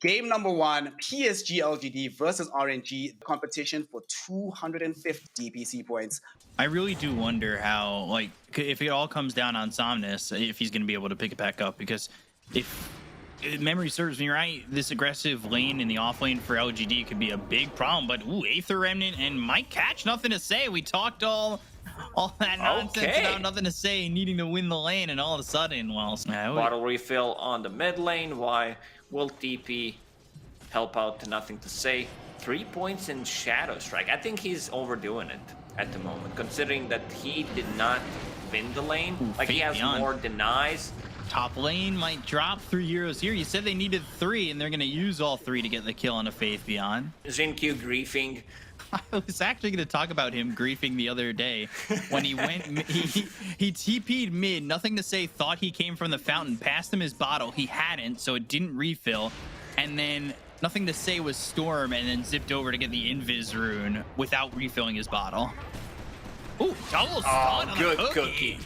Game number 1, PSG LGD versus RNG, competition for 250 DPC points. I really do wonder how, like, if it all comes down on Somnus, if he's going to be able to pick it back up. Because if memory serves me right, this aggressive lane in the off lane for LGD could be a big problem. But ooh, Aether Remnant and Mike Catch, nothing to say. We talked all that nonsense about nothing to say, needing to win the lane, and all of a sudden, well, bottle refill on the mid lane. Why will TP help out to nothing to say? 3 points in Shadow Strike. I think he's overdoing it at the moment, considering that he did not win the lane. Ooh, like, he has beyond. more denies. Top lane might drop 3 heroes here. You said they needed 3, and they're going to use all 3 to get the kill on a Faith Beyond. Xinqiu griefing. I was actually going to talk about him griefing the other day when he went. He TP'd mid, nothing to say, thought he came from the fountain, passed him his bottle. He hadn't, so it didn't refill. And then nothing to say was Storm, and then zipped over to get the Invis rune without refilling his bottle. Ooh, double stun on good the cookie.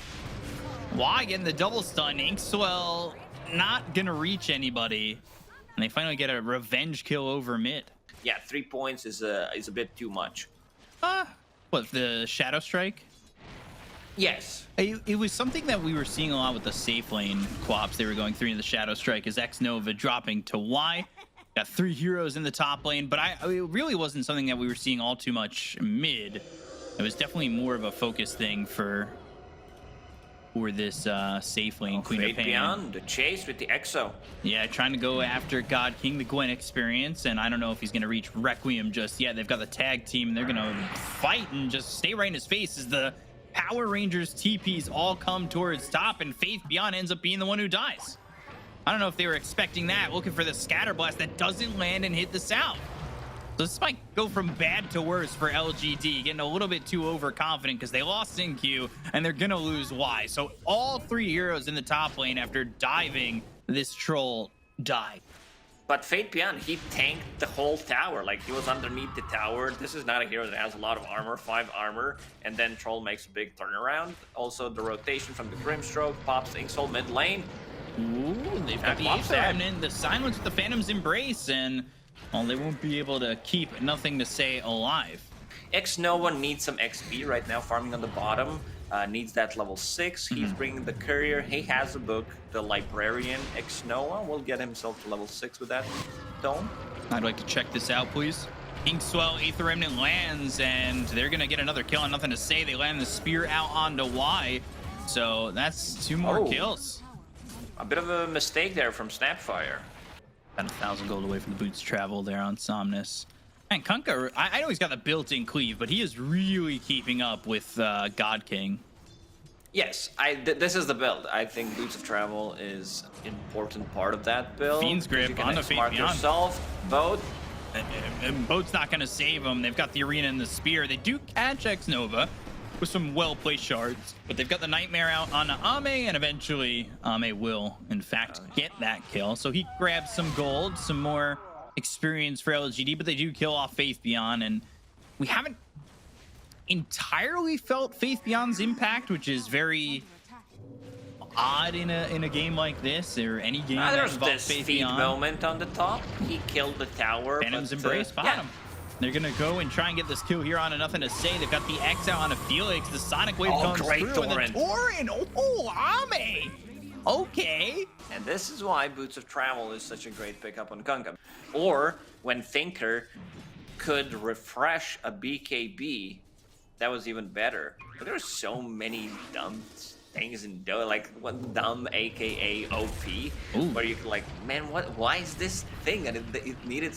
Why getting the double stun? Inkswell not gonna reach anybody, and they finally get a revenge kill over mid. Yeah, 3 points is a bit too much. What, the Shadow Strike? Yes. It was something that we were seeing a lot with the safe lane co-ops they were going through in the Shadow Strike, is X-Nova dropping to Y. Got 3 heroes in the top lane, but it really wasn't something that we were seeing all too much mid. It was definitely more of a focus thing for this safe lane, Queen of Pain. Beyond the chase with the Exo. Yeah, trying to go after God King, the Gwen experience, and I don't know if he's going to reach Requiem just yet. They've got the tag team, and they're going to fight and just stay right in his face as the Power Rangers TPs all come towards top, and Faith Beyond ends up being the one who dies. I don't know if they were expecting that, looking for the scatter blast that doesn't land and hit the south. So this might go from bad to worse for LGD, getting a little bit too overconfident because they lost Xinqiu and they're gonna lose Y. So all 3 heroes in the top lane after diving this troll die. But Fate Beyond, he tanked the whole tower. Like, he was underneath the tower. This is not a hero that has a lot of armor, 5 armor, and then Troll makes a big turnaround. Also, the rotation from the Grimstroke pops Inksol mid lane. Ooh, they've got the Aether Remnant, the silence with the Phantom's Embrace, and well, they won't be able to keep nothing to say alive. X-Nova needs some XP right now, farming on the bottom. Needs that level 6. He's bringing the courier. He has a book. The Librarian X-Nova will get himself to level 6 with that tome. I'd like to check this out, please. Inkswell, Aether Remnant lands, and they're going to get another kill on nothing to say. They land the spear out onto Y, so that's 2 more kills. A bit of a mistake there from Snapfire. Got 1,000 gold away from the boots travel there on Somnus. And Kunkka, I know he's got the built-in cleave, but he is really keeping up with God King. Yes, this is the build. I think Boots of Travel is an important part of that build. Fiend's Grip on the Faith Beyond. Yourself, Boat. And Boat's not going to save him. They've got the Arena and the Spear. They do catch X-Nova with some well-placed shards, but they've got the Nightmare out on Ame, and eventually Ame will, in fact, get that kill. So he grabs some gold, some more experience for LGD, but they do kill off Faith Beyond, and we haven't entirely felt Faith Beyond's impact, which is very odd in a game like this, or any game that There's involves this Faith feed Beyond. moment on the top. He killed the tower. Phantom's Embrace bottom. Yeah. They're gonna go and try and get this kill here on a nothing to say. They've got the X out on a Felix. The Sonic Wave comes great through. Torrent. And the Torrent. Oh, Ame. Okay. And this is why Boots of Travel is such a great pickup on Kunkka. Or when Thinker could refresh a BKB, that was even better. But there's so many dumb things in Dota, like one dumb aka OP, where you like, man, why is this thing? And it needed.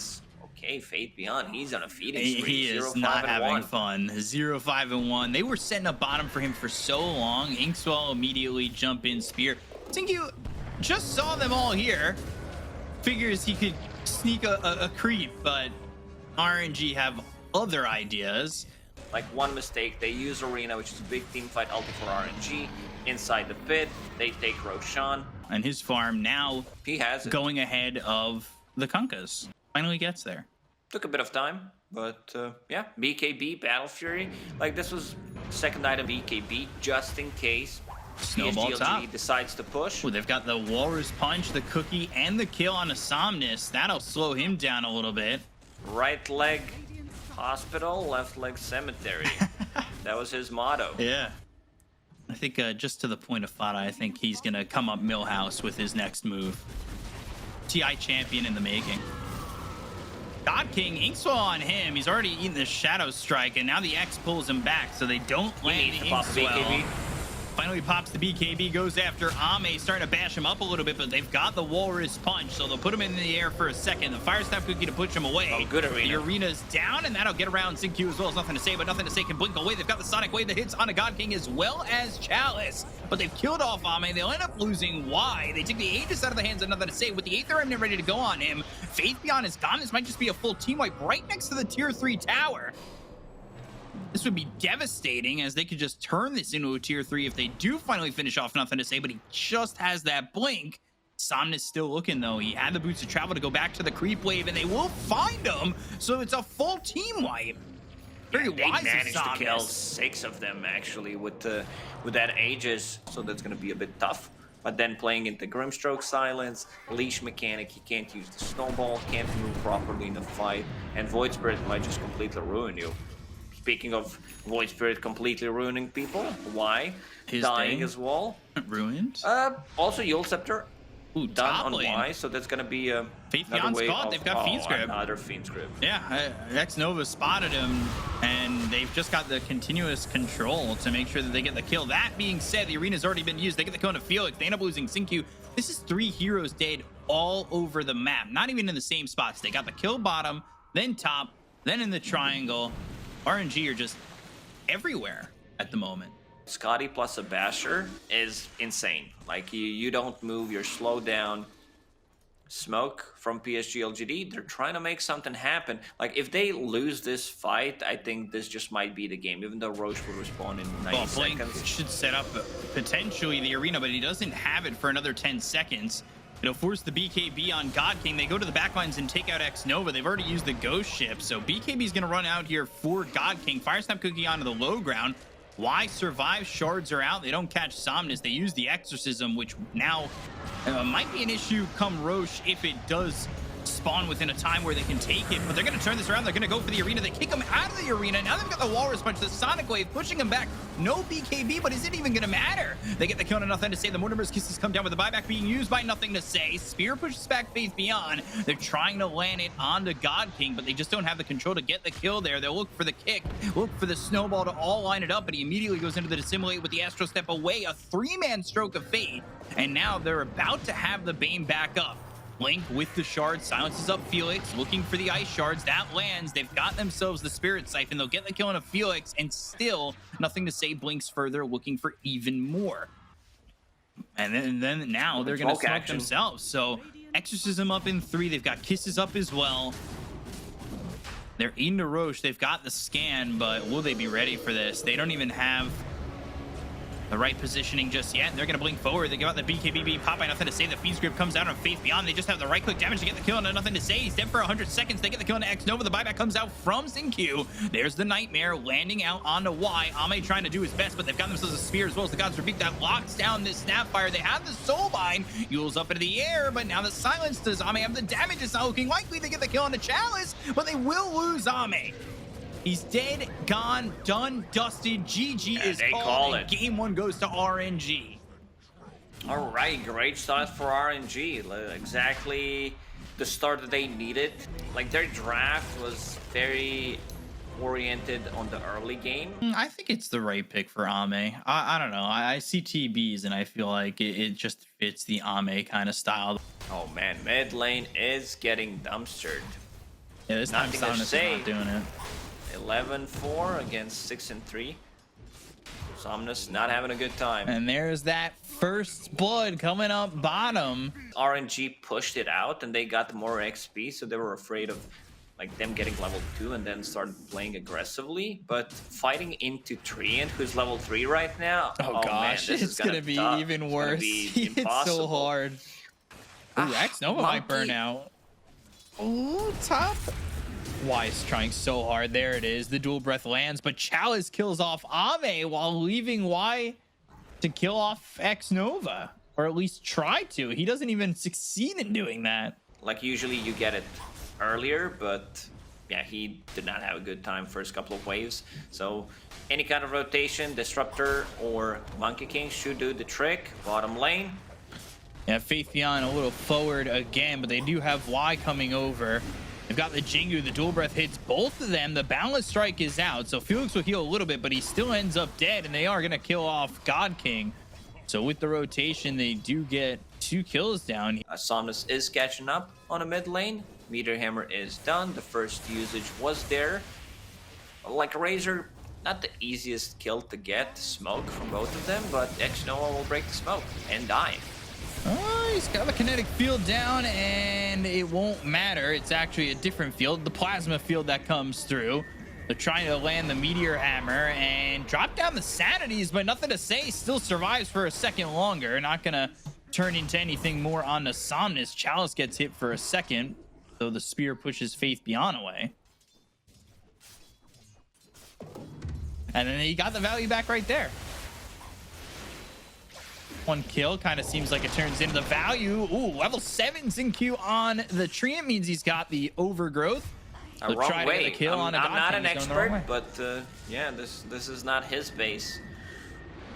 Okay, Fate Beyond, he's on a feeding spree. He is not having fun. 0-5-1. They were setting up bottom for him for so long. Inkswell immediately jump in spear. Xinqiu just saw them all here. Figures he could sneak a creep, but RNG have other ideas. Like, one mistake, they use Arena, which is a big team fight ulti for RNG. Inside the pit, they take Roshan. And his farm now he has going ahead of the Kunkkas. Finally gets there. Took a bit of time, but yeah, BKB, Battle Fury. Like, this was second item BKB, just in case Snowball PSG top. LGD decides to push. Ooh, they've got the Walrus Punch, the Cookie, and the kill on a Somnus. That'll slow him down a little bit. Right leg hospital, left leg cemetery. That was his motto. Yeah. I think just to the point of Fada, I think he's going to come up Millhouse with his next move. TI champion in the making. God King, Inkswell on him. He's already eaten the Shadow Strike, and now the X pulls him back, so they don't land the Inkswell. Finally pops the BKB, goes after Ame, starting to bash him up a little bit, but they've got the Walrus Punch, so they'll put him in the air for a second. The Fire Snap Cookie to push him away. Oh, good Arena. The Arena's down, and that'll get around Xingqiu as well. As Nothing to Say, but Nothing to Say can blink away. They've got the Sonic Wave that hits on a God King as well as Chalice, but they've killed off Ame. They'll end up losing. Why? They take the Aegis out of the hands of Nothing to Say. With the Aether Remnant ready to go on him, Faith Beyond is gone. This might just be a full team wipe right next to the Tier 3 tower. This would be devastating, as they could just turn this into a Tier 3 if they do finally finish off Nothing to Say, but he just has that blink. Somnus still looking, though. He had the boots of travel to go back to the creep wave, and they will find him, so it's a full team wipe. Very wise. They managed to Somnus. kill 6 of them, actually, with that Aegis, so that's going to be a bit tough. But then playing into Grimstroke Silence, Leash mechanic, he can't use the Snowball, can't move properly in the fight, and Void Spirit might just completely ruin you. Speaking of Void Spirit completely ruining people, why? His Dying day. as well. Ruined. Also Yule Scepter Ooh, done top on lane. Y, so that's gonna be Faith another Beyond's way caught. of, They've got Fiend's Grip. another Fiend's Grip. Yeah, X Nova spotted him, and they've just got the continuous control to make sure that they get the kill. That being said, the arena's already been used. They get the kill on Felix. They end up losing Xingqiu. This is 3 heroes dead all over the map, not even in the same spots. They got the kill bottom, then top, then in the triangle. RNG are just everywhere at the moment. Scotty plus a Basher is insane. Like, you don't move, you're slowed down. Smoke from PSG LGD, they're trying to make something happen. Like, if they lose this fight, I think this just might be the game, even though Roche will respawn in 90 Blink seconds. should set up potentially the arena, but he doesn't have it for another 10 seconds. It'll force the BKB on God King. They go to the backlines and take out X Nova. They've already used the Ghost Ship, so BKB is going to run out here for God King. Fire Snap Cookie onto the low ground. Y survives. Shards are out. They don't catch Somnus. They use the Exorcism, which now might be an issue come Roche if it does spawn within a time where they can take it, but they're going to turn this around. They're going to go for the arena. They kick him out of the arena. Now they've got the Walrus Punch, the Sonic Wave, pushing him back. No BKB, but is it even going to matter? They get the kill on Nothing to Say. The Mortimer's Kisses come down with the buyback being used by Nothing to Say. Spear pushes back Faith Beyond. They're trying to land it onto God King, but they just don't have the control to get the kill there. They'll look for the kick, look for the snowball to all line it up, but he immediately goes into the Dissimulate with the Astro Step away. A 3-man stroke of fate, and now they're about to have the Bane back up. Blink with the shard, silences up Felix, looking for the ice shards. That lands. They've got themselves the Spirit Siphon. They'll get the kill on a Felix, and still Nothing to Say blinks further, looking for even more. And then now they're going to smoke themselves. So Exorcism up in 3. They've got Kisses up as well. They're into Roche. They've got the scan, but will they be ready for this? They don't even have the right positioning just yet. They're going to blink forward. They give out the BKB pop by Nothing to Say. The Fiend's Grip comes out on Faith Beyond. They just have the right click damage to get the kill on Nothing to Say. He's dead for 100 seconds. They get the kill on X Nova. The buyback comes out from Xingqiu. There's the Nightmare landing out onto Y. Ame trying to do his best, but they've got themselves a spear as well as the Gods Rebuke that locks down this Snapfire. They have the Soulbind. Yule's up into the air, but now the silence does Ame have the damage. It's not looking likely they get the kill on the Chalice, but they will lose Ame. He's dead, gone, done, dusted. GG is called, and game 1 goes to RNG. All right, great start for RNG. Exactly the start that they needed. Like, their draft was very oriented on the early game. I think it's the right pick for Ame. I don't know. I see TBs, and I feel like it just fits the Ame kind of style. Oh, man, mid lane is getting dumpstered. Yeah, this time Somnus is not doing it. 11-4 against 6-3. Somnus not having a good time. And there's that first blood coming up bottom. RNG pushed it out and they got more XP, so they were afraid of like them getting level 2 and then started playing aggressively. But fighting into Treant, who's level 3 right now. Oh gosh, man, it's gonna be even worse. It's so hard. Ooh, X Nova might burn out. Ooh, top. Weiss trying so hard. There it is. The dual breath lands, but Chalice kills off Ame while leaving Y to kill off X Nova, or at least try to. He doesn't even succeed in doing that. Like usually you get it earlier, but yeah, he did not have a good time first couple of waves. So any kind of rotation, Disruptor or Monkey King should do the trick. Bottom lane. Yeah, Faith Beyond a little forward again, but they do have Y coming over. They've got the Jingu, the dual breath hits both of them. The Boundless Strike is out, so Felix will heal a little bit, but he still ends up dead, and they are going to kill off God King. So with the rotation, they do get 2 kills down. Somnus is catching up on a mid lane. Meteor Hammer is done. The first usage was there. Like Razor, not the easiest kill to get. Smoke from both of them, but X-Noah will break the smoke and die. Oh, he's got the kinetic field down, and it won't matter. It's actually a different field, the plasma field that comes through. They're trying to land the Meteor Hammer and drop down the Sanities, but nothing to say. Still survives for a second longer. Not going to turn into anything more on the Somnus. Chalice gets hit for a second, so the spear pushes Faith Beyond away. And then he got the value back right there. 1 kill kind of seems like it turns into the value. Ooh, level 7 Xingqiu on the tree. It means he's got the overgrowth. A wrong try way. to get a kill on a I'm not an He's going the wrong expert, but yeah, this is not his base.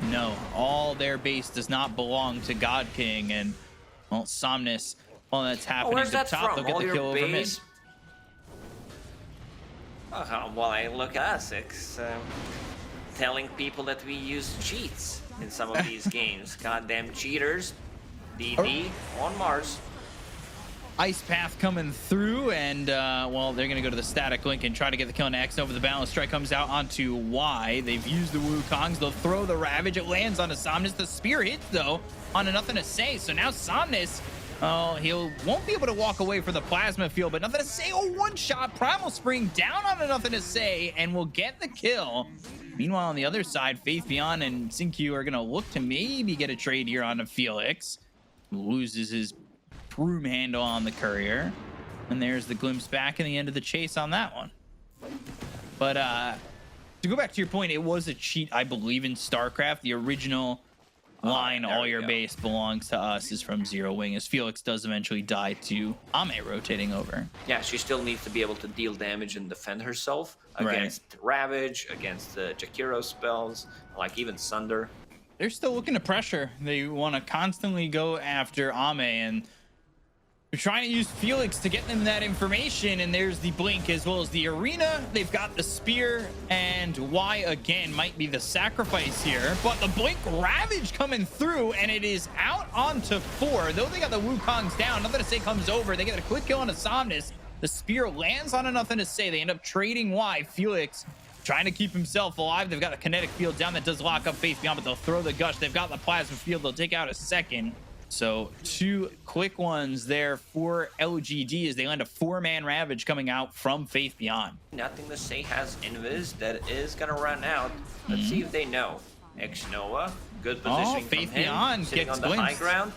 No, all their base does not belong to God King, and well, Somnus, all that's happening Where's to that top, from? they'll get All the your kill over mid. base? Well, I look at us, it's telling people that we use cheats in some of these games. Goddamn cheaters. DD on Mars. Ice Path coming through, and well, they're gonna go to the static link and try to get the kill on X over. The Balance Strike comes out onto Y. They've used the Wukongs. They'll throw the Ravage. It lands on a Somnus. The spear hits though on a Nothing to Say. So now Somnus, won't be able to walk away for the plasma field, but Nothing to Say. Oh, 1 shot. Primal Spring down on a Nothing to Say, and will get the kill. Meanwhile, on the other side, Faith Beyond and Xingqiu are gonna look to maybe get a trade here on a Felix. Loses his broom handle on the courier, and there's the glimpse back in the end of the chase on that one. But to go back to your point, it was a cheat, I believe, in StarCraft. The original line, all your base belongs to us, is from Zero Wing, as Felix does eventually die to Ame rotating over. Yeah, she still needs to be able to deal damage and defend herself against Ravage, against the Jakiro spells, like even Sunder. They're still looking to pressure. They want to constantly go after Ame, and they're trying to use Felix to get them that information. And there's the blink as well as the arena. They've got the spear, and Y again might be the sacrifice here, but the blink Ravage coming through, and it is out onto 4. Though they got the Wukongs down, Nothing to Say comes over. They get a quick kill on a Somnus. The spear lands on a Nothing to Say. They end up trading Y. Felix trying to keep himself alive. They've got a kinetic field down that does lock up Faith Beyond, but they'll throw the gush. They've got the plasma field. They'll take out a second. So 2 quick ones there for LGD as they land a 4-man Ravage coming out from Faith Beyond. Nothing to Say has Invis that is gonna run out. Let's see if they know. X-Noah, good positioning from Faith him, Beyond sitting gets on the high glimpsed. ground.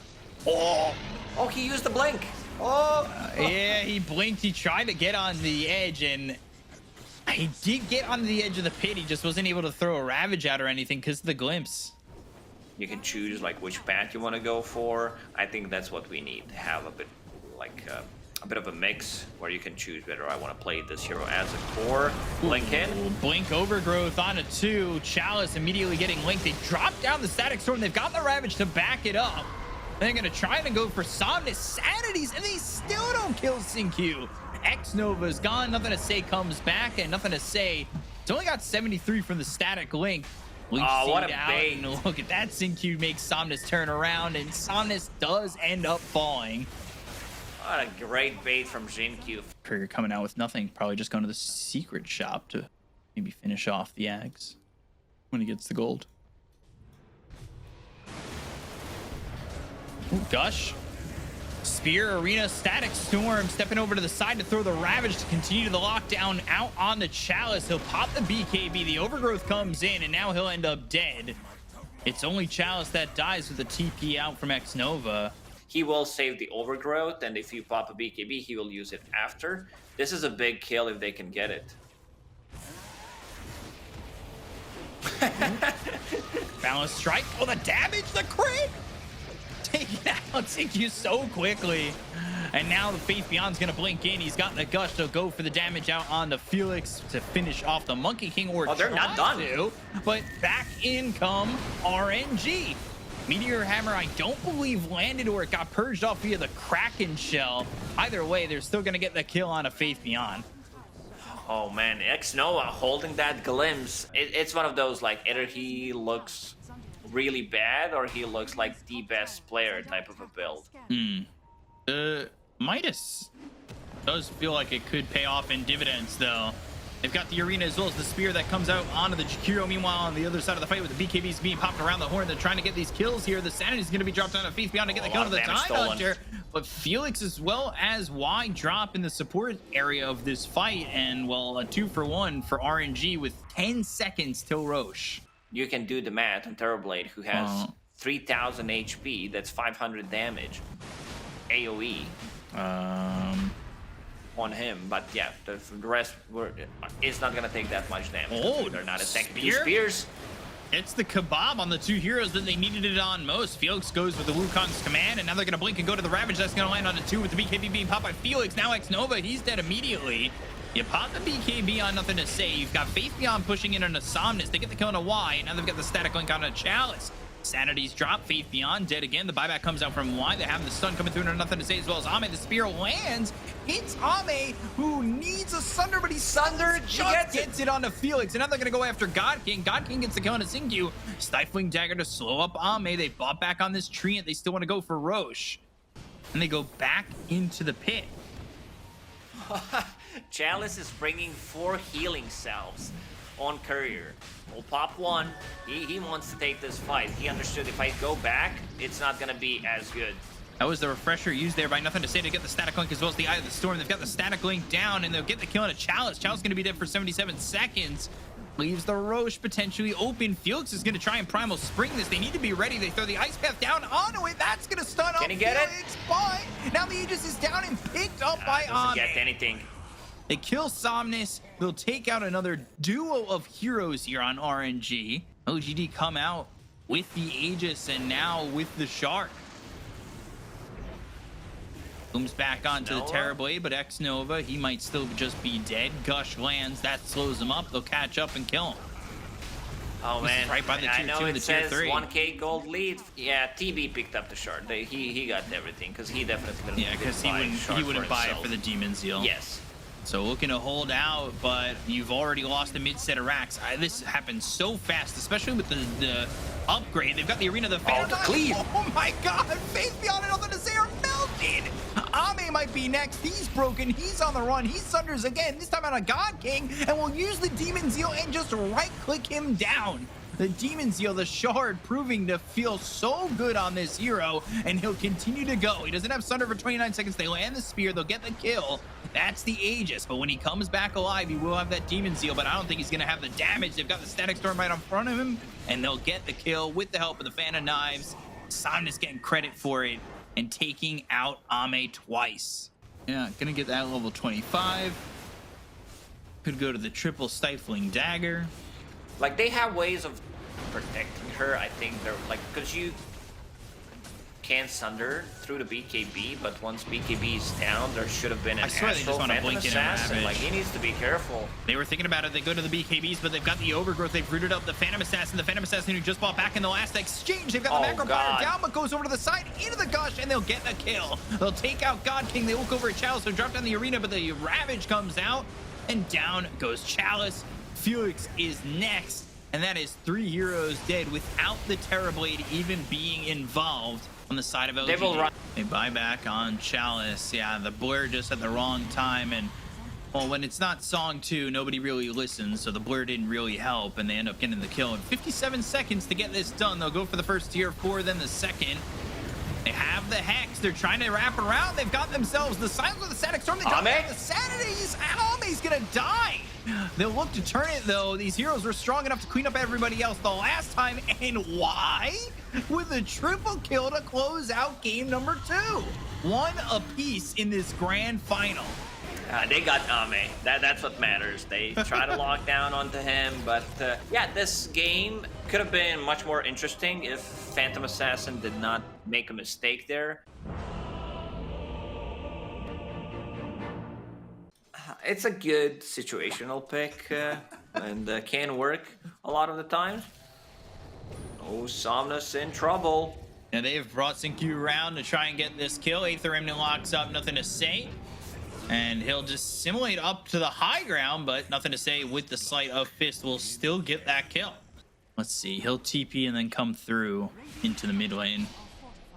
Oh, he used the blink. Yeah, he blinked. He tried to get on the edge, and he did get on the edge of the pit. He just wasn't able to throw a Ravage out or anything because of the glimpse. You can choose like which path you want to go for. I think that's what we need to have a bit like a bit of a mix where you can choose whether I want to play this hero as a core. Blink in. Blink Overgrowth on a 2. Chalice immediately getting linked. They drop down the Static Storm. They've got the Ravage to back it up. They're going to try and go for Somnus Sanities, and they still don't kill Xingqiu. X-Nova's gone. Nothing to Say comes back, and Nothing to Say. It's only got 73 from the Static Link. What a bait. And look at that. Xingqiu makes Somnus turn around, and Somnus does end up falling. What a great bait from Xingqiu. Courier coming out with nothing. Probably just going to the secret shop to maybe finish off the Ags when he gets the gold. Ooh, Gush. Spear, Arena, Static Storm stepping over to the side to throw the Ravage to continue the lockdown out on the Chalice. He'll pop the BKB. The Overgrowth comes in, and now he'll end up dead. It's only Chalice that dies with the TP out from X-Nova. He will save the Overgrowth, and if you pop a BKB, he will use it after. This is a big kill if they can get it. Balance strike. Oh, the damage, the crit. Take it out, take you so quickly. And now the Faith Beyond's gonna blink in. He's got the gush to go for the damage out on the Felix to finish off the Monkey King, or they're not done. But back in come RNG. Meteor Hammer, I don't believe landed, or it got purged off via the Kraken Shell. Either way, they're still gonna get the kill on a Faith Beyond. Oh man, X-Nova holding that glimpse. It's one of those, like, either he looks really bad or he looks like the best player type of a build. Midas does feel like it could pay off in dividends, though. They've got the arena as well as the spear that comes out onto the Jakiro. Meanwhile, on the other side of the fight with the BKBs being popped around the horn, they're trying to get these kills here. The Sanity is going to be dropped on a Faith Beyond to get the kill to the Time Hunter. But Felix as well as Y drop in the support area of this fight. And, well, a 2-for-1 for RNG with 10 seconds till Roche. You can do the math on Terrorblade, who has 3,000 HP. That's 500 damage. AoE. On him, but yeah, the rest it's not gonna take that much damage. Oh, they're not attacking spear? two spears. It's the kebab on the two heroes that they needed it on most. Felix goes with the Wukong's command, and now they're gonna blink and go to the Ravage. That's gonna land on the 2 with the BKB being popped by Felix. Now X-Nova, he's dead immediately. You pop the BKB on nothing to say. You've got Faith Beyond pushing in on a Somnus. They get the kill on a Y, and now they've got the static link on a Chalice. Sanity's drop, Faith Beyond dead again. The buyback comes out from Y. They have the stun coming through and nothing to say, as well as Ame. The spear lands, hits Ame, who needs a Sunder, but he's Sunder just gets it onto Felix. And now they're going to go after God King. God King gets the kill on a Singyu. Stifling Dagger to slow up Ame. They bought back on this tree, and they still want to go for Roche. And they go back into the pit. Chalice is bringing 4 healing salves on Courier. We'll pop one. He wants to take this fight. He understood if I go back, it's not gonna be as good. That was the refresher used there by nothing to say to get the static link as well as the Eye of the Storm. They've got the static link down, and they'll get the kill on a Chalice. Chalice gonna be dead for 77 seconds. Leaves the Roche potentially open. Felix is gonna try and Primal Spring this. They need to be ready. They throw the Ice Path down onto it. That's gonna stun up Can he get Felix. But now the Aegis is down and picked up by doesn't Ame. get anything. They kill Somnus. They'll take out another duo of heroes here on RNG. LGD come out with the Aegis and now with the Shark. Booms back onto the Terrorblade, but X-Nova, he might still just be dead. Gush lands, that slows him up. They'll catch up and kill him. Oh man, right by the tier I know 2 and it the tier says 3. 1k gold lead. Yeah, TB picked up the shard. He got everything because he definitely Yeah, because he wouldn't buy it for the Demon Zeal. Yes. So looking to hold out, but you've already lost a mid-set of racks. This happens so fast, especially with the upgrade. They've got the Arena, the Phantom. the cleave. Oh my God, Faith Beyond and nothing to say are melted. Ame might be next. He's broken. He's on the run. He sunders again, this time on a God King, and will use the Demon Zeal and just right-click him down. The Demon Zeal, the Shard, proving to feel so good on this hero, and he'll continue to go. He doesn't have Sunder for 29 seconds. They land the spear. They'll get the kill. That's the Aegis, but when he comes back alive, he will have that Demon Zeal, but I don't think he's going to have the damage. They've got the Static Storm right in front of him, and they'll get the kill with the help of the Fan of Knives. Somnus getting credit for it and taking out Ame twice. Yeah, going to get that level 25. Could go to the triple Stifling Dagger. Like, they have ways of protecting her. I think they're like, because you can Sunder through the BKB, but once BKB is down, there should have been an Astral Phantom Assassin. Like, he needs to be careful. They were thinking about it. They go to the BKBs, but they've got the Overgrowth. They've rooted up the Phantom Assassin. The Phantom Assassin who just bought back in the last exchange. They've got the Macro Fire down, but goes over to the side into the Gush, and they'll get the kill. They'll take out God King. They look over at Chalice, so drop down the Arena, but the Ravage comes out, and down goes Chalice. Felix is next, and that is 3 heroes dead without the Terrorblade even being involved on the side of LGD. They buy back on Chalice. Yeah, the blur just at the wrong time, and well, when it's not song 2, nobody really listens, so the blur didn't really help, and they end up getting the kill in 57 seconds to get this done. They'll go for the first tier 4, then the second. They have the Hex. They're trying to wrap around. They've got themselves the Silence of the Static Storm. They drop down the Sanities. Ame's gonna die. They'll look to turn it, though. These heroes were strong enough to clean up everybody else the last time. And why? With a triple kill to close out game number 2. 1 apiece in this grand final. They got Ame. That's what matters. They try to lock down onto him, but yeah, this game could have been much more interesting if Phantom Assassin did not make a mistake there. It's a good situational pick and can work a lot of the times. Oh, Somnus in trouble. Now they've brought Sinkyu around to try and get this kill. Aether Remnant locks up, nothing to say. And he'll just simulate up to the high ground, but nothing to say with the Sleight of Fist will still get that kill. Let's see, he'll TP and then come through into the mid lane.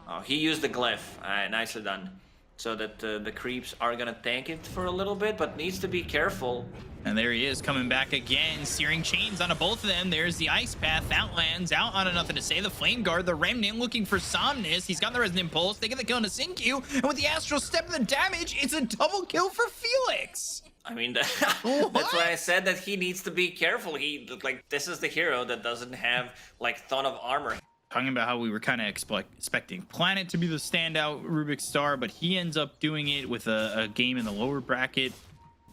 Oh, he used the glyph. Nicely done. So that the creeps are gonna tank it for a little bit, but needs to be careful. And there he is coming back again. Searing Chains onto both of them. There's the Ice Path. Outlands out on nothing to say. The Flame Guard, the Remnant looking for Somnus. He's got the Resonant Pulse. They get the kill into Sinkyu. And with the Astral Step and the damage, it's a double kill for Felix. I mean, that's why I said that he needs to be careful. This is the hero that doesn't have, like, ton of armor. Talking about how we were kind of expecting Planet to be the standout Rubik's Star, but he ends up doing it with a game in the lower bracket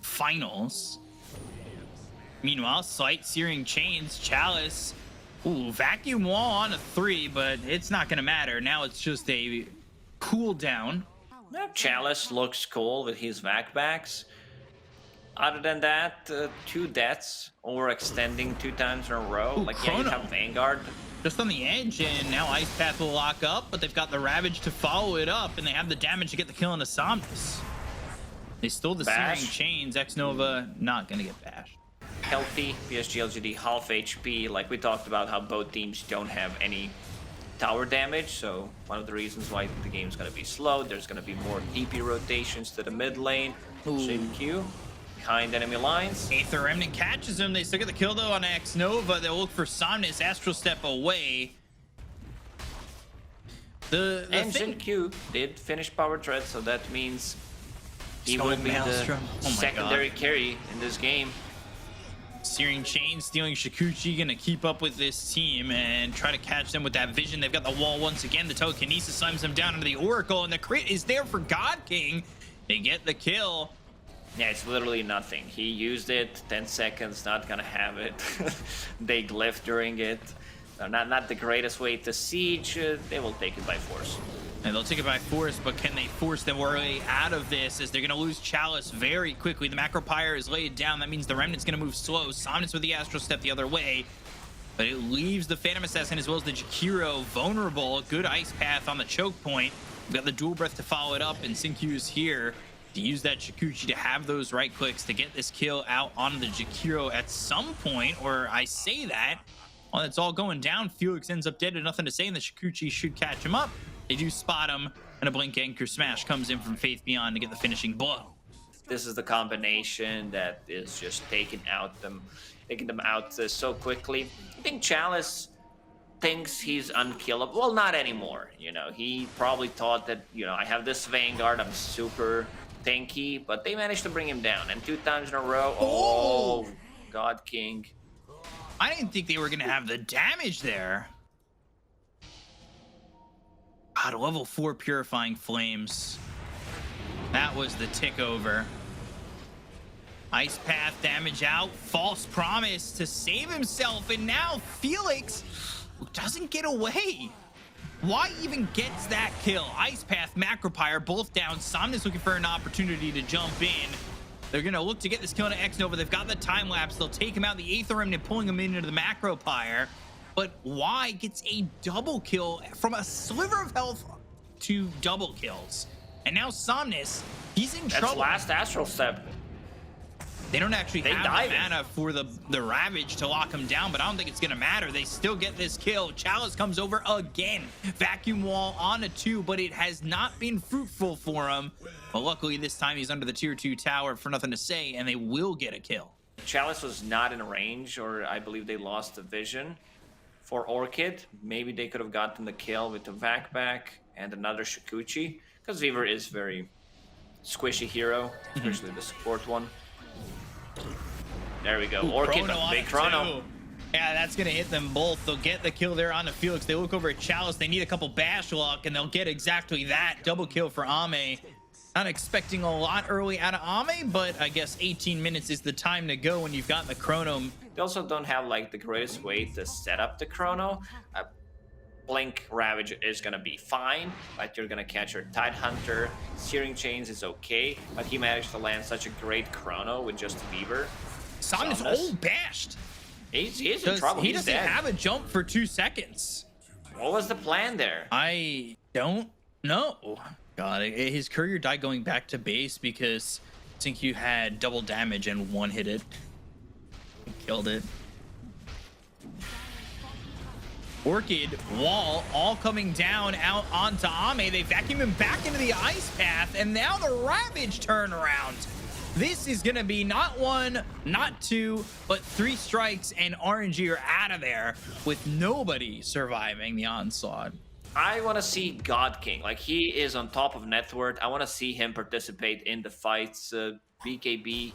finals. Meanwhile, Slight, Searing Chains, Chalice. Ooh, Vacuum Wall on a 3, but it's not going to matter. Now it's just a cooldown. Chalice looks cool with his vac backs. Other than that, 2 deaths, overextending 2 times in a row. Ooh, like, Chrono. yeah, you have Vanguard. Just on the edge, and now Ice Path will lock up, but they've got the Ravage to follow it up, and they have the damage to get the kill into Somnus. They stole the Bash. Searing Chains. X-Nova not going to get bashed. Healthy, PSG LGD, half HP. Like we talked about how both teams don't have any tower damage, so one of the reasons why the game's going to be slow. There's going to be more DP rotations to the mid lane. Q behind enemy lines. Aether Remnant catches him. They still get the kill though on X-Nova. They'll look for Somnus. Astral Step away. And Q did finish Power Tread, so that means he Skull would be the Maelstrom. Oh my secondary God. carry in this game. Searing Chains stealing Shikuchi, gonna keep up with this team and try to catch them with that vision. They've got the wall once again. The telekinesis slams them down into the Oracle, and the crit is there for God King. They get the kill. Yeah, it's literally nothing. He used it, 10 seconds, not gonna have it. They glyph during it. Not the greatest way to siege. They will take it by force. And they'll take it by force, but can they force their way out of this as they're going to lose Chalice very quickly? The Macro Pyre is laid down. That means the Remnant's going to move slow. Somnus with the Astral Step the other way. But it leaves the Phantom Assassin as well as the Jakiro vulnerable. Good Ice Path on the choke point. We've got the Dual Breath to follow it up, and Sinkyu's here to use that Shikuchi to have those right clicks to get this kill out on the Jakiro at some point, or I say that. While it's all going down, Felix ends up dead and nothing to say, and the Shikuchi should catch him up. They do spot him, and a Blink Anchor Smash comes in from Faith Beyond to get the finishing blow. This is the combination that is just taking them out so quickly. I think Chalice thinks he's unkillable. Well, not anymore. You know, he probably thought that, you know, I have this Vanguard, I'm super tanky, but they managed to bring him down. And 2 times in a row, oh, God King. I didn't think they were going to have the damage there. God, level 4 Purifying Flames. That was the tick over. Ice Path damage out. False Promise to save himself. And now Felix doesn't get away. Why even gets that kill? Ice Path, Macro Pyre, both down. Somnus looking for an opportunity to jump in. They're going to look to get this kill into X-Nova. They've got the time lapse. They'll take him out. The Aether Remnant pulling him into the Macro Pyre. But Y gets a double kill from a sliver of health to double kills. And now Somnus, he's in trouble. That's last Astral Step. They don't actually have the mana for the Ravage to lock him down, but I don't think it's going to matter. They still get this kill. Chalice comes over again. Vacuum Wall on a 2, but it has not been fruitful for him. But luckily this time he's under the tier 2 tower for nothing to say, and they will get a kill. Chalice was not in range, or I believe they lost the vision for Orchid. Maybe they could have gotten the kill with the Vac back and another Shikuchi, because Weaver is very squishy hero, especially the support one. There we go. Ooh, Orchid, Chrono big Chrono. too. Yeah, that's going to hit them both. They'll get the kill there on the Felix. They look over at Chalice. They need a couple bash luck, and they'll get exactly that. Double kill for Ame. Not expecting a lot early out of Ame, but I guess 18 minutes is the time to go when you've got the chrono. They also don't have like the greatest way to set up the chrono. Blink Ravage is gonna be fine, but you're gonna catch your Tidehunter. Searing Chains is okay, but he managed to land such a great chrono with just Fever. Somnus all bashed. He's in trouble. He doesn't have a jump for 2 seconds. What was the plan there? I don't know. God, his courier died going back to base because I think you had double damage and one hit it. Killed it. Orchid, Wall, all coming down out onto Ame. They vacuum him back into the ice path, and now the Ravage turnaround. This is going to be not 1, not 2, but 3 strikes, and RNG are out of there with nobody surviving the onslaught. I want to see God King. Like, he is on top of net worth. I want to see him participate in the fights. BKB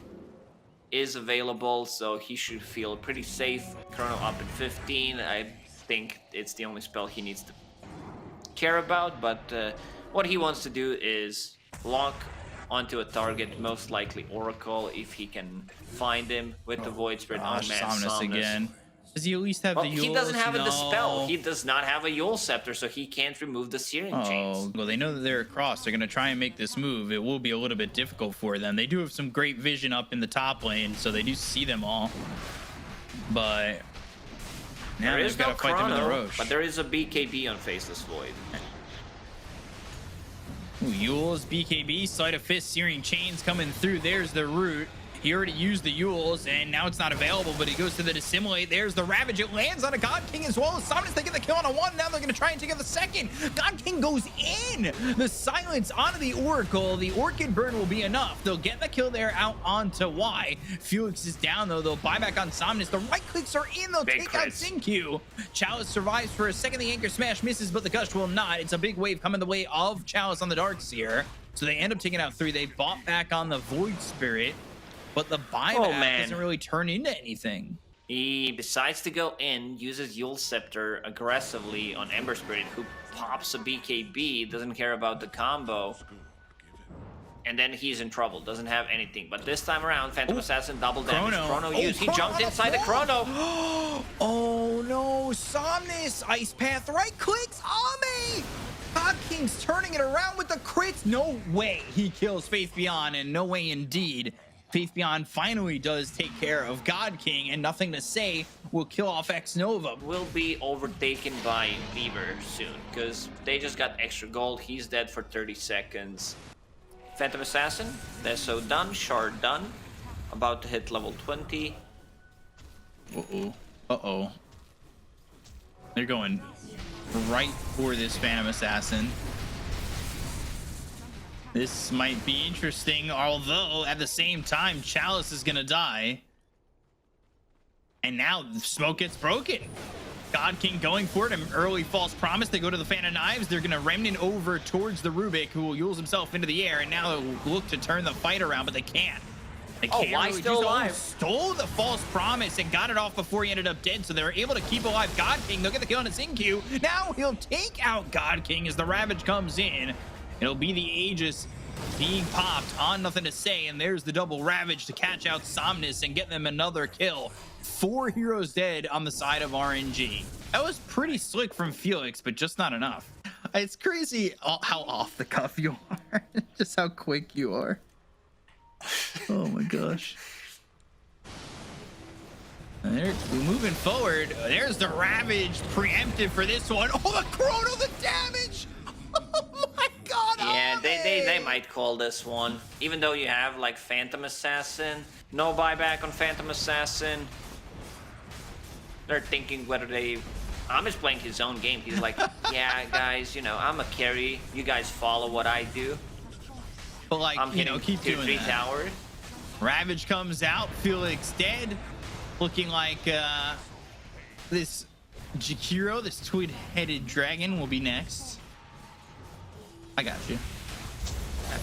is available, so he should feel pretty safe. Chrono up at 15. I think it's the only spell he needs to care about, but what he wants to do is lock onto a target, most likely Oracle, if he can find him with the Void Spirit. Gosh, Oh man, Somnus again. Does he at least have the Yule? He doesn't have a Dispel. He does not have a Yule Scepter, so he can't remove the Searing Chains. Well, they know that they're across. They're going to try and make this move. It will be a little bit difficult for them. They do have some great vision up in the top lane, so they do see them all. But now they've got to fight them in the Roche. But there is a BKB on Faceless Void. Ooh, Yule's BKB, Sleight of Fist, Searing Chains coming through. There's the root. He already used the Yules, and now it's not available, but he goes to the Dissimulate. There's the Ravage. It lands on a God King as well. Sometimes they get the kill on a 1. Now they're going to try and take out the second. God King goes in. The silence onto the Oracle. The Orchid Burn will be enough. They'll get the kill there out onto Y. Felix is down, though. They'll buy back on Somnus. The right clicks are in. They'll take out Sinkyu. Chalice survives for a second. The Anchor Smash misses, but the Gush will not. It's a big wave coming the way of Chalice on the Darkseer. So they end up taking out 3. They bought back on the Void Spirit. But the buyback doesn't really turn into anything. He decides to go in, uses Yule Scepter aggressively on Ember Spirit, who pops a BKB, doesn't care about the combo. And then he's in trouble, doesn't have anything. But this time around, Phantom Assassin double damage. Chrono use. He jumped inside the Chrono. Oh no, Somnus, Ice Path, right clicks, Ame! God King's turning it around with the crits. No way he kills Faith Beyond, and no way indeed. Faith Beyond finally does take care of God King, and nothing to say will kill off X Nova. Will be overtaken by Beaver soon, because they just got extra gold. He's dead for 30 seconds. Phantom Assassin, Deso done, Shard done. About to hit level 20. Uh-oh. They're going right for this Phantom Assassin. This might be interesting, although at the same time, Chalice is going to die. And now the smoke gets broken. God King going for it, an early false promise. They go to the Fan of Knives. They're going to remnant over towards the Rubik, who will use himself into the air, and now they'll look to turn the fight around, but they can't. They can't why really still alive? Stole the false promise and got it off before he ended up dead, so they're able to keep alive God King. They'll get the kill on Sinkyu. Now he'll take out God King as the Ravage comes in. It'll be the Aegis being popped on Nothing to Say, and there's the double Ravage to catch out Somnus and get them another kill. 4 heroes dead on the side of RNG. That was pretty slick from Felix, but just not enough. It's crazy how off the cuff you are. Just how quick you are. Oh my gosh. We're moving forward. There's the Ravage preemptive for this one. Oh, the Chrono, the damage! Oh my god! Yeah, they might call this one. Even though you have like Phantom Assassin, no buyback on Phantom Assassin. They're thinking whether they... I'm just playing his own game. He's like, yeah, guys, you know, I'm a carry. You guys follow what I do. But like, I'm you know, keep doing 3 that. towers. Ravage comes out. Felix dead. Looking like this Jakiro, this twin-headed dragon, will be next. I got you.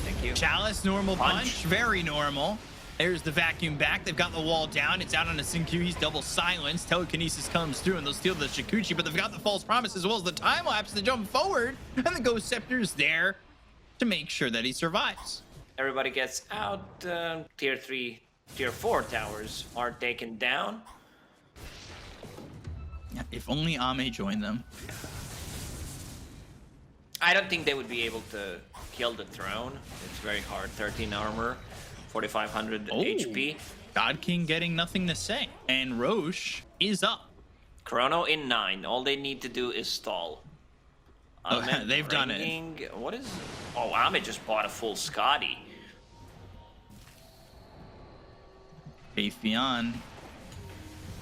Thank you. Chalice, normal punch. Very normal. There's the vacuum back. They've got the wall down. It's out on a Sinkyu. He's double silenced. Telekinesis comes through, and they'll steal the Shikuchi, but they've got the false promise as well as the time lapse to jump forward, and the Ghost Scepter's there. to make sure that he survives. Everybody gets out. Tier 3, Tier 4 towers are taken down. If only Ame joined them. I don't think they would be able to kill the throne. It's very hard. 13 armor, 4,500 HP. God King getting nothing to say. And Roche is up. Chrono in 9. All they need to do is stall. They've done it. What is... Oh, Ame just bought a full Scotty. Faith Beyond.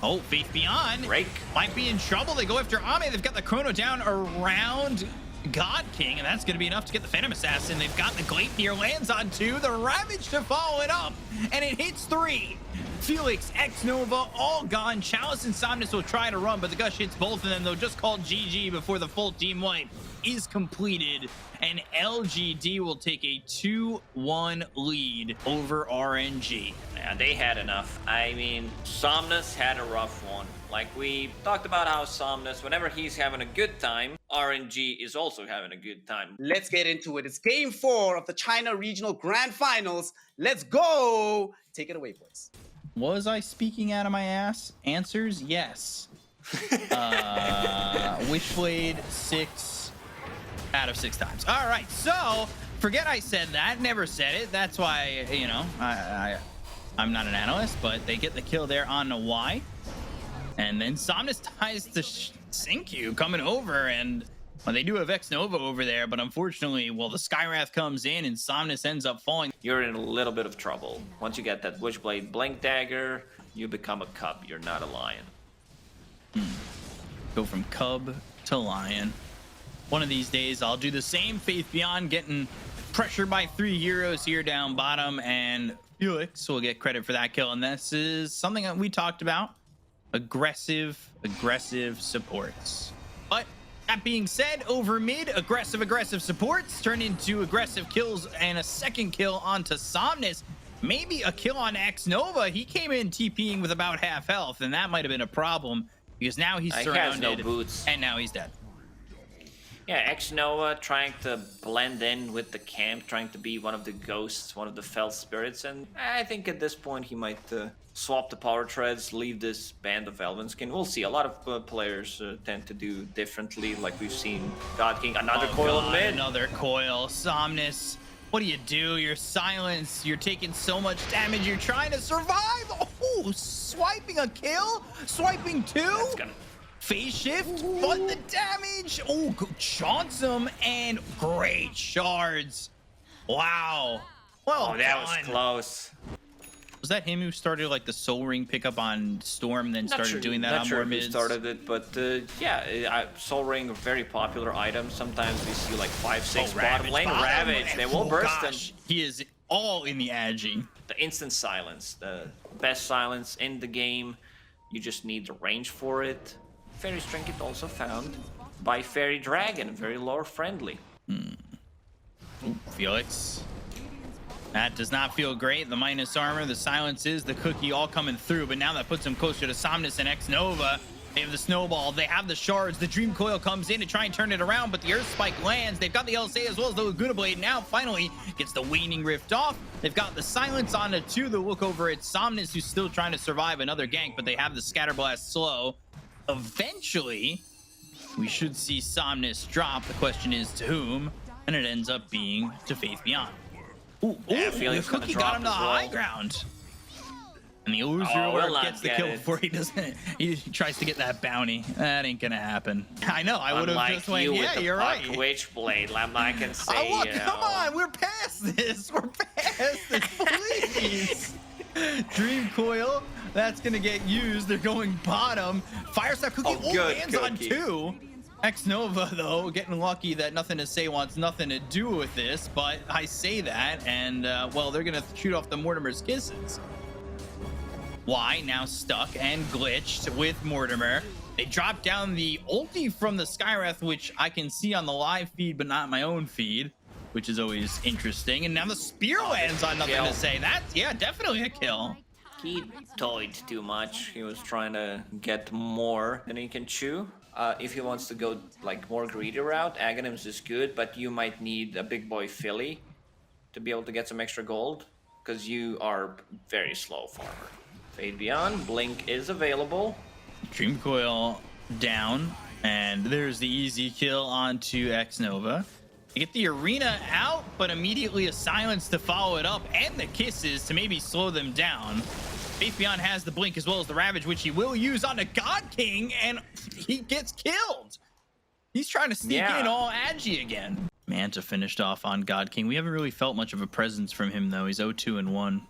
Oh, Faith Beyond Break. might be in trouble. They go after Ame. They've got the Chrono down around God King, and that's going to be enough to get the Phantom Assassin. They've got the Gleipnir, lands on 2. The Ravage to follow it up, and it hits 3. Felix, X-Nova, all gone. Chalice and Somnus will try to run, but the Gush hits both of them. They'll just call GG before the full team wipe is completed, and LGD will take a 2-1 lead over RNG. Yeah, they had enough. I mean, Somnus had a rough one. Like we talked about how Somnus, whenever he's having a good time, RNG is also having a good time. Let's get into it. It's game 4 of the China Regional Grand Finals. Let's go. Take it away, boys. Was I speaking out of my ass? Answers, yes. Wishblade 6 out of 6 times. All right, so forget I said that. Never said it. That's why, you know, I'm not an analyst, but they get the kill there on the Y. And then Somnus ties to Sinkyu coming over, and well, they do have X-Nova over there, but unfortunately, well, the Skywrath comes in and Somnus ends up falling. You're in a little bit of trouble. Once you get that Witchblade Blink Dagger, you become a cub. You're not a lion. Go from cub to lion. One of these days, I'll do the same. Faith Beyond getting pressured by 3 heroes here down bottom, and Felix will get credit for that kill. And this is something that we talked about. Aggressive supports. But that being said, over mid, aggressive supports turn into aggressive kills, and a second kill onto Somnus. Maybe a kill on X-Nova. He came in TPing with about half health, and that might have been a problem because now he's surrounded, has no boots. And now he's dead. Yeah, X-Nova trying to blend in with the camp, trying to be one of the ghosts, one of the fell spirits, and I think at this point he might swap the power treads, leave this band of Elvenskin. We'll see. A lot of players tend to do differently, like we've seen God King. Another coil in mid. Another coil. Somnus, what do? You're silenced. You're taking so much damage. You're trying to survive. Oh, swiping a kill. Swiping 2. That's gonna... Phase shift, but the damage. Oh, chaunts him, and great shards. Wow. Well, that was close. Was that him who started like the Soul Ring pickup on Storm, then started doing that on more mids? Not sure who started it, but yeah, Soul Ring, a very popular item. Sometimes we see like 5-6 bottom lane Ravage. They will burst him. He is all in the Agi. The instant silence, the best silence in the game. You just need the range for it. Fairy's Trinket also found by Fairy Dragon, very lore friendly. Ooh, Felix. That does not feel great. The minus armor, the silences, the cookie all coming through, but now that puts him closer to Somnus and X-Nova. They have the snowball, they have the shards, the Dream Coil comes in to try and turn it around, but the Earth Spike lands. They've got the LSA as well as the Laguna Blade. Now finally gets the Waning Rift off. They've got the silence on the 2. The look over at Somnus, who's still trying to survive another gank, but they have the Scatterblast slow. Eventually, we should see Somnus drop. The question is to whom, and it ends up being to Faith Beyond. Ooh, the cookie got him to high ground. And the Illusory gets the kill before he doesn't. He tries to get that bounty. That ain't gonna happen. I know. I would have just went. Yeah, you're right. Witchblade, I can say. Oh, come on, we're past this. We're past this. Please. Dream Coil. That's gonna get used. They're going bottom. Firestar Cookie lands on 2. X-Nova, though, getting lucky that Nothing to Say wants nothing to do with this, but I say that, and, well, they're gonna shoot off the Mortimer's Kisses. Y now stuck and glitched with Mortimer. They drop down the ulti from the Skywrath, which I can see on the live feed, but not my own feed, which is always interesting. And now the spear lands on Nothing to Say. That's, yeah, definitely a kill. He toyed too much. He was trying to get more than he can chew. If he wants to go like more greedy route, Aghanims is good, but you might need a big boy Philly to be able to get some extra gold because you are very slow farmer. Fade Beyond, Blink is available. Dream Coil down, and there's the easy kill onto X-Nova. You get the arena out, but immediately a silence to follow it up, and the kisses to maybe slow them down. Faith Beyond has the blink as well as the Ravage, which he will use on the God King, and he gets killed. He's trying to sneak in all Agi again. Manta finished off on God King. We haven't really felt much of a presence from him, though. He's 0-2-1.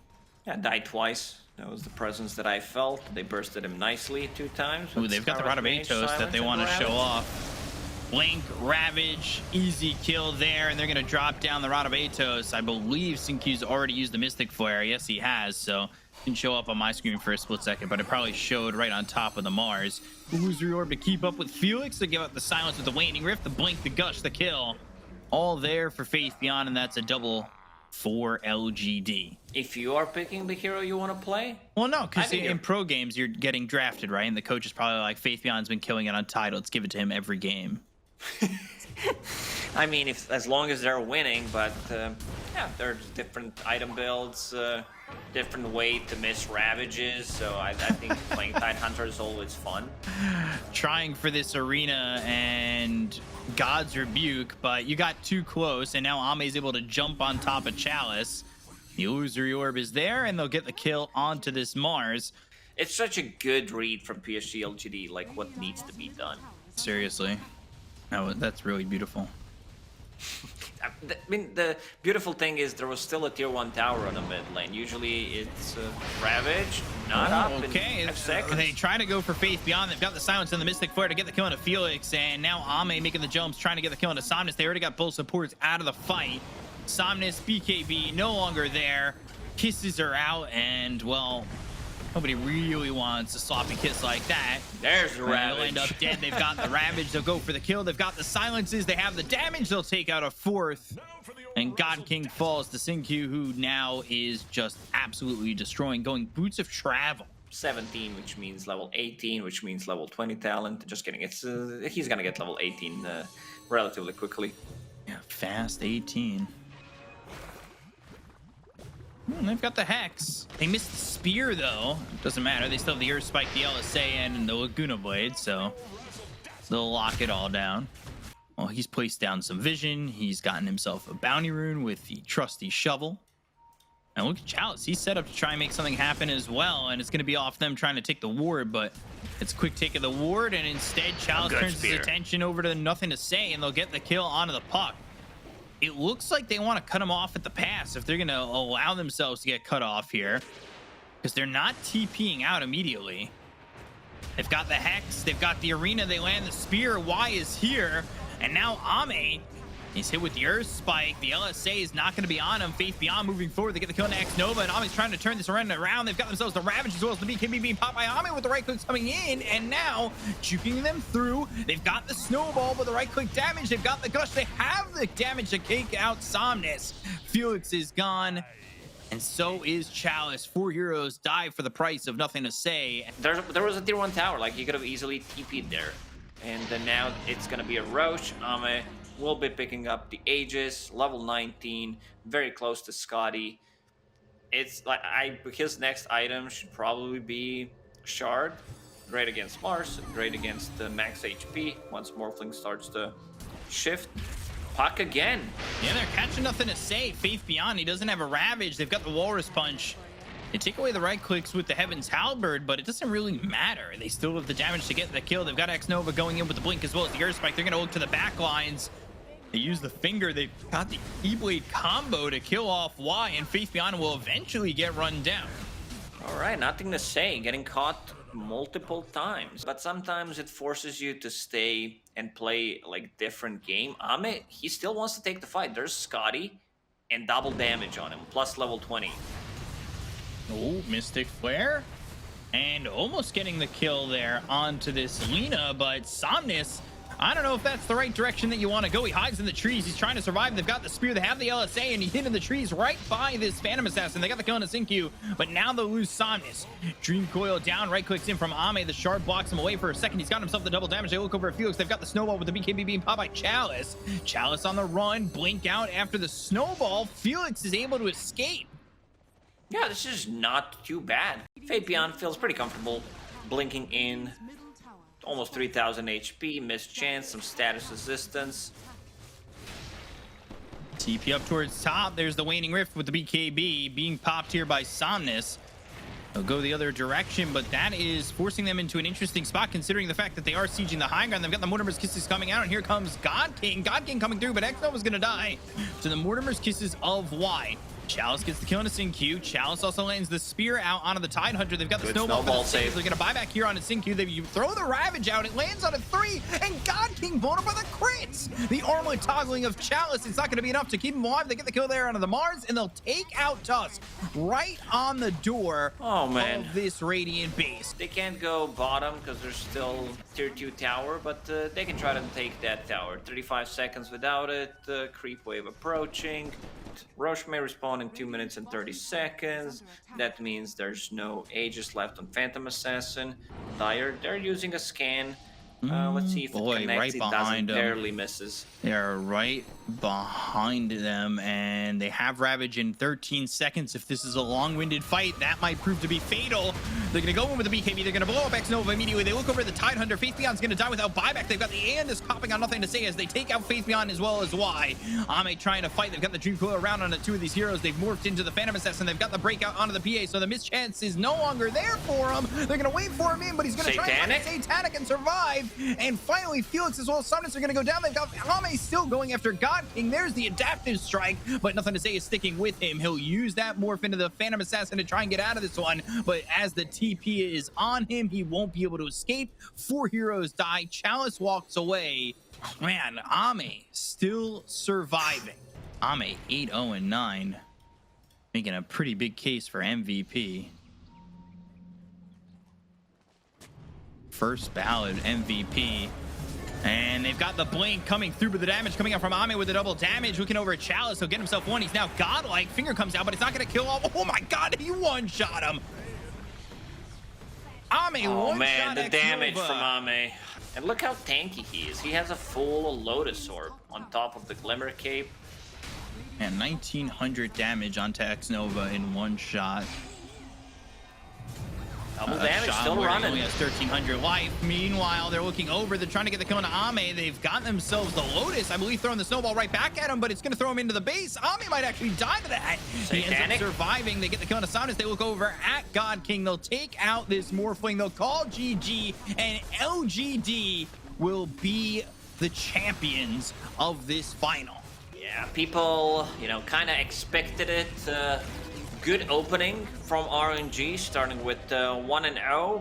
Yeah, died twice. That was the presence that I felt. They bursted him nicely 2 times. Ooh, they've got the Rod of Atos that they want to show off. Blink, Ravage, easy kill there, and they're going to drop down the Rod of Atos. I believe Sinkyu's already used the Mystic Flare. Yes, he has, so it didn't show up on my screen for a split second, but it probably showed right on top of the Mars. Illusory Orb to keep up with Felix, to give out the silence with the Waning Rift, the Blink, the Gush, the kill. All there for Faith Beyond, and that's a double for LGD. If you are picking the hero you want to play? Well, no, because in pro games, you're getting drafted, right? And the coach is probably like, Faith Beyond's been killing it on Tidal. Let's give it to him every game. I mean, as long as they're winning, but yeah, there's different item builds, different way to miss Ravages, so I think playing Tidehunter is always fun. Trying for this arena and God's Rebuke, but you got too close, and now Ame's able to jump on top of Chalice. The Illusory Orb is there, and they'll get the kill onto this Mars. It's such a good read from PSG LGD, like what needs to be done. Seriously. No, that's really beautiful. I mean, the beautiful thing is there was still a tier 1 tower on the mid lane. Usually it's Ravage, not up okay. in 5 seconds. They try to go for Faith Beyond. They've got the silence and the Mystic Flare to get the kill into Felix, and now Ame making the jumps, trying to get the kill into Somnus. They already got both supports out of the fight. Somnus, BKB, no longer there. Kisses are out, and, well, nobody really wants a sloppy kiss like that. There's the Ravage. They'll end up dead. They've got the Ravage. They'll go for the kill. They've got the silences. They have the damage. They'll take out a 4th. And God King falls to Sinkyu, who now is just absolutely destroying, going Boots of Travel. 17, which means level 18, which means level 20 talent. Just kidding. It's he's gonna get level 18 relatively quickly. Yeah, fast 18. They've got the Hex. They missed the Spear, though. Doesn't matter. They still have the Earth Spike, the LSA, and the Laguna Blade, so they'll lock it all down. Well, he's placed down some Vision. He's gotten himself a Bounty Rune with the trusty Shovel. And look at Chalice. He's set up to try and make something happen as well, and it's going to be off them trying to take the ward, but it's a quick take of the ward, and instead Chalice turns his attention over to Nothing to Say, and they'll get the kill onto the puck. It looks like they want to cut him off at the pass if they're going to allow themselves to get cut off here, because they're not TPing out immediately. They've got the Hex. They've got the arena. They land the Spear. Y is here. And now Ame is hit with the Earth Spike. The LSA is not going to be on him. Faith Beyond moving forward. They get the kill on X-Nova, and Ame's trying to turn this around. They've got themselves the Ravage as well as the BKB being popped by Ame with the right clicks coming in, and now juking them through. They've got the Snowball with the right click damage. They've got the Gush. They have the damage to cake out Somnus. Felix is gone, and so is Chalice. 4 heroes die for the price of Nothing to Say. There was a tier 1 tower. Like, you could have easily TP'd there. And then now it's going to be a Roche. Ame will be picking up the Aegis, level 19, very close to Scotty. It's like his next item should probably be Shard. Great against Mars, great against the max HP once Morphling starts to shift. Puck again. Yeah, they're catching Nothing to Say. Faith Beyond, he doesn't have a Ravage. They've got the Walrus Punch. They take away the right clicks with the Heaven's Halberd, but it doesn't really matter. They still have the damage to get the kill. They've got X-Nova going in with the Blink as well as the Earth Spike. They're going to look to the back lines. They use the finger. They've got the E-Blade combo to kill off Y, and Faith Beyond will eventually get run down. All right, Nothing to Say, getting caught multiple times. But sometimes it forces you to stay and play like different game. Ame, he still wants to take the fight. There's Scotty and double damage on him, plus level 20. Oh, Mystic Flare. And almost getting the kill there onto this Lina, but Somnus I don't know if that's the right direction that you want to go. He hides in the trees. He's trying to survive. They've got the spear. They have the LSA, and he hid in the trees right by this Phantom Assassin. They got the kill on a Sinkyu, but now they'll lose Somnus. Dream Coil down. Right clicks in from Ame. The shard blocks him away for a second. He's got himself the double damage. They look over at Felix. They've got the snowball with the BKB being popped by Chalice. Chalice on the run. Blink out after the snowball. Felix is able to escape. Yeah, this is not too bad. Fabian feels pretty comfortable blinking in. Almost 3,000 HP, missed chance, some status resistance. TP up towards top. There's the Waning Rift with the BKB being popped here by Somnus. They'll go the other direction, but that is forcing them into an interesting spot considering the fact that they are sieging the high ground. They've got the Mortimer's Kisses coming out, and here comes God King. God King coming through, but X-Nova's going to die to the Mortimer's Kisses of Y. Chalice gets the kill on a Sinkyu. Chalice also lands the spear out onto the Tidehunter. They've got the snowball save. They're going to buy back here on a Sinkyu. They throw the Ravage out. It lands on a 3, and God King blown up by the crits. The armlet toggling of Chalice. It's not going to be enough to keep him alive. They get the kill there onto the Mars, and they'll take out Tusk right on the door of this Radiant base. They can't go bottom because there's still tier 2 tower, but they can try to take that tower. 35 seconds without it. Creep wave approaching. Roche may respawn in 2 minutes and 30 seconds. That means there's no Aegis left on Phantom Assassin. They're using a scan. Let's see if it connects. Right behind them. Barely misses. They're right behind them, and they have Ravage in 13 seconds. If this is a long-winded fight, that might prove to be fatal. They're going to go in with the BKB. They're going to blow up X-Nova immediately. They look over at the Tidehunter. Faith Beyond's going to die without buyback. They've got the Andis popping on nothing to say as they take out Faith Beyond as well as Y. Ame trying to fight. They've got the Dream Coil around on the 2 of these heroes. They've morphed into the Phantom Assassin. They've got the breakout onto the PA, so the mischance is no longer there for him. They're going to wait for him in, but he's going to try and fight Satanic and survive. And finally, Felix as well as Somnus are going to go down. They've got Ame still going after God King. There's the adaptive strike, but nothing to say is sticking with him. He'll use that morph into the Phantom Assassin to try and get out of this one, but as the TP is on him, he won't be able to escape. 4 heroes die. Chalice walks away. Man, Ame still surviving. Ame 8-0-9, making a pretty big case for MVP. First ballot MVP. And they've got the blink coming through, but the damage coming out from Ame with the double damage. Looking over at Chalice. He'll get himself one. He's now godlike. Finger comes out, but it's not going to kill all. Oh my god, he one-shot him. Ame oh man, the damage from Ame. And look how tanky he is. He has a full Lotus Orb on top of the Glimmer Cape. And 1900 damage onto X-Nova in one shot. Double damage, still running. Only has 1300 life. Meanwhile, they're looking over. They're trying to get the kill on Ame. They've got themselves the Lotus, I believe, throwing the snowball right back at him, but it's going to throw him into the base. Ame might actually die to that. He ends up surviving. They get the kill on Somnus. They look over at God King. They'll take out this Morphling. They'll call GG, and LGD will be the champions of this final. Yeah, people, kind of expected it. Good opening from RNG, starting with 1-0,